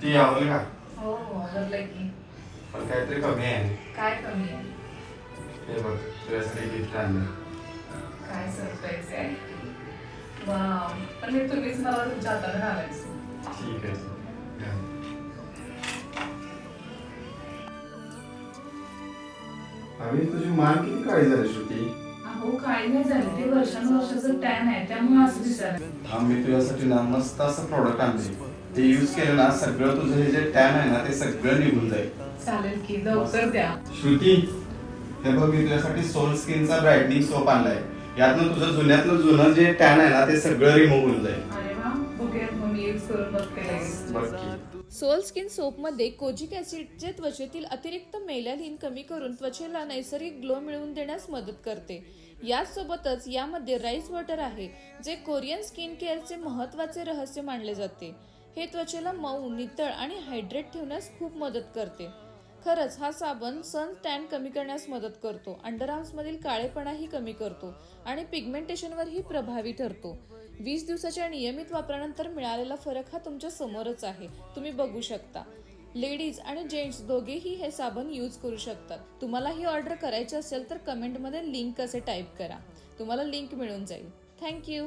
ती आवडली का? हो हो आवडलं की. पण काहीतरी कमी आहे. काय कमी आहे? हे बघ तुझ्यासाठी गिफ्ट आणलं. काय सरप्राईज आहे? वाव, पण हे तुम्हीच मला तुमच्या हाताने घालायचं. ठीक आहे चल. घाल. अरे तुझी मान किती काळी झाली श्रुती. अहो काही नाही झालं, ते वर्षानुवर्षाचं टॅन आहे त्यामुळे असं दिसायला. हा मी तुझ्यासाठी ना मस्त असं प्रोडक्ट आणले. ते यूज केलं ना सगळं तुझं हे जे टॅन आहे ना ते सगळं निघून जाईल. चालेल की, लवकर द्या. श्रुती हे बघ मी तुझ्यासाठी सोल स्किनचा ब्राईटनिंग सोप आणलाय. यातनं तुझं जुन्यातलं जुनं जे टॅन आहे ना ते सगळं रिमूव्ह होऊन जाईल. अरे वा, बघूयात मग मी यूज करून बघते लगेच. बघ की. सोल स्किन सोपमध्ये कोजिक ऍसिड जे त्वचेतील अतिरिक्त मेलॅनिन कमी करून त्वचेला नैसर्गिक ग्लो मिळवून देण्यास मदत करते. यासोबतच यामध्ये राईस वॉटर आहे, जे कोरियन स्किन केअरचे महत्त्वाचे रहस्य मानले जाते. हे त्वचेला मऊ, नितळ आणि हायड्रेट ठेवण्यास खूप मदत करते. खरंच हा साबण सन टॅन कमी करण्यास मदत करतो, अंडरआर्म्समधील काळेपणाही कमी करतो आणि पिगमेंटेशनवरही प्रभावी ठरतो. 20 दिवसाच्या नियमित वापरानंतर मिळालेला फरक हा तुमच्या समोरच आहे, तुम्ही बघू शकता. लेडीज आणि जेंट्स दोघेही हे साबण यूज करू शकतात. तुम्हाला ही ऑर्डर करायची असेल तर कमेंटमध्ये लिंक असे टाईप करा, तुम्हाला लिंक मिळून जाईल. थँक्यू.